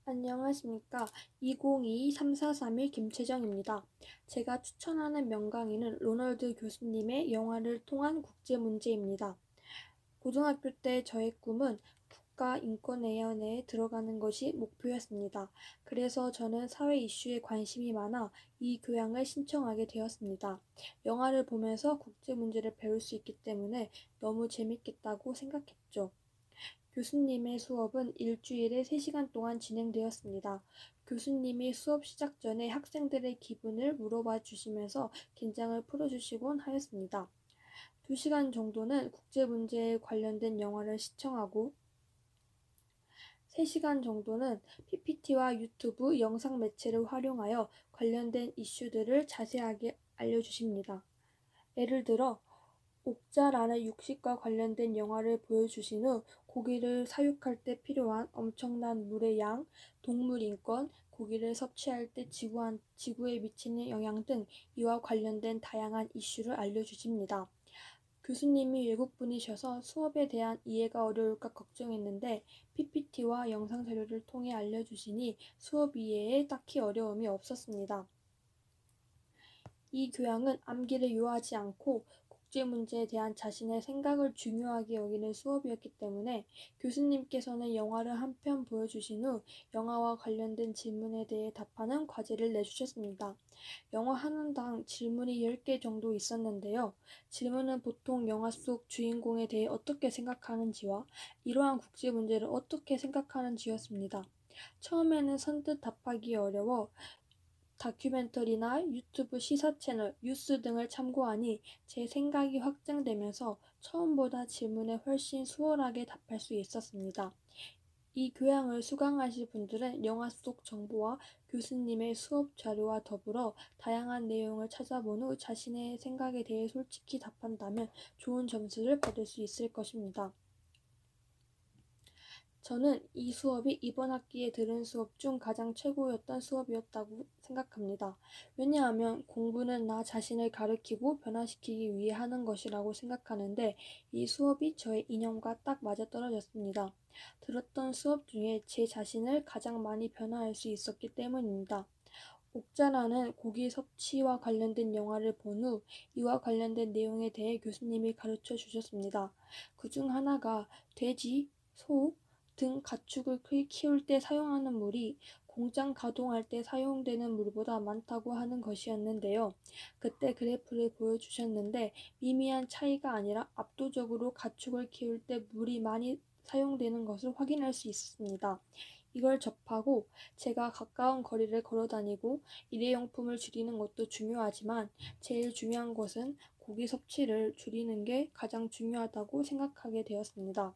안녕하십니까. 2022-3431 김채정입니다. 제가 추천하는 명강의는 로널드 교수님의 영화를 통한 국제문제입니다. 고등학교 때 저의 꿈은 국가인권위원회에 들어가는 것이 목표였습니다. 그래서 저는 사회 이슈에 관심이 많아 이 교양을 신청하게 되었습니다. 영화를 보면서 국제문제를 배울 수 있기 때문에 너무 재밌겠다고 생각했죠. 교수님의 수업은 일주일에 3시간 동안 진행되었습니다. 교수님이 수업 시작 전에 학생들의 기분을 물어봐 주시면서 긴장을 풀어주시곤 하였습니다. 2시간 정도는 국제 문제에 관련된 영화를 시청하고 3시간 정도는 PPT와 유튜브 영상 매체를 활용하여 관련된 이슈들을 자세하게 알려주십니다. 예를 들어 옥자라는 육식과 관련된 영화를 보여주신 후 고기를 사육할 때 필요한 엄청난 물의 양, 동물 인권, 고기를 섭취할 때 지구에 미치는 영향 등 이와 관련된 다양한 이슈를 알려주십니다. 교수님이 외국분이셔서 수업에 대한 이해가 어려울까 걱정했는데 PPT와 영상 자료를 통해 알려주시니 수업 이해에 딱히 어려움이 없었습니다. 이 교양은 암기를 요하지 않고 국제 문제에 대한 자신의 생각을 중요하게 여기는 수업이었기 때문에 교수님께서는 영화를 한 편 보여주신 후 영화와 관련된 질문에 대해 답하는 과제를 내주셨습니다. 영화 하나당 질문이 10개 정도 있었는데요. 질문은 보통 영화 속 주인공에 대해 어떻게 생각하는지와 이러한 국제 문제를 어떻게 생각하는지였습니다. 처음에는 선뜻 답하기 어려워 다큐멘터리나 유튜브 시사 채널, 뉴스 등을 참고하니 제 생각이 확장되면서 처음보다 질문에 훨씬 수월하게 답할 수 있었습니다. 이 교양을 수강하실 분들은 영화 속 정보와 교수님의 수업 자료와 더불어 다양한 내용을 찾아본 후 자신의 생각에 대해 솔직히 답한다면 좋은 점수를 받을 수 있을 것입니다. 저는 이 수업이 이번 학기에 들은 수업 중 가장 최고였던 수업이었다고 생각합니다. 왜냐하면 공부는 나 자신을 가르치고 변화시키기 위해 하는 것이라고 생각하는데 이 수업이 저의 이념과 딱 맞아떨어졌습니다. 들었던 수업 중에 제 자신을 가장 많이 변화할 수 있었기 때문입니다. 옥자라는 고기 섭취와 관련된 영화를 본 후 이와 관련된 내용에 대해 교수님이 가르쳐 주셨습니다. 그중 하나가 돼지, 소 등 가축을 키울 때 사용하는 물이 공장 가동할 때 사용되는 물보다 많다고 하는 것이었는데요. 그때 그래프를 보여주셨는데 미미한 차이가 아니라 압도적으로 가축을 키울 때 물이 많이 사용되는 것을 확인할 수 있었습니다. 이걸 접하고 제가 가까운 거리를 걸어다니고 일회용품을 줄이는 것도 중요하지만 제일 중요한 것은 고기 섭취를 줄이는 게 가장 중요하다고 생각하게 되었습니다.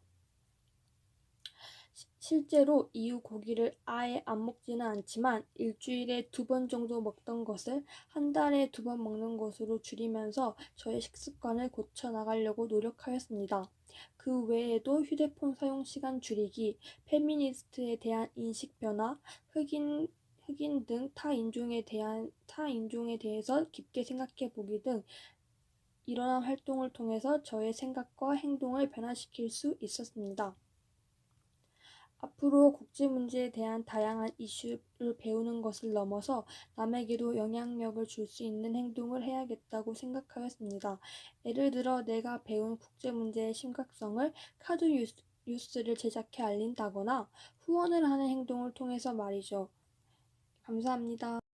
실제로 이후 고기를 아예 안 먹지는 않지만 일주일에 2번 정도 먹던 것을 한 달에 2번 먹는 것으로 줄이면서 저의 식습관을 고쳐 나가려고 노력하였습니다. 그 외에도 휴대폰 사용 시간 줄이기, 페미니스트에 대한 인식 변화, 흑인 등 타 인종에 대해서 깊게 생각해 보기 등 이러한 활동을 통해서 저의 생각과 행동을 변화시킬 수 있었습니다. 앞으로 국제 문제에 대한 다양한 이슈를 배우는 것을 넘어서 남에게도 영향력을 줄 수 있는 행동을 해야겠다고 생각하였습니다. 예를 들어 내가 배운 국제 문제의 심각성을 카드 뉴스를 제작해 알린다거나 후원을 하는 행동을 통해서 말이죠. 감사합니다.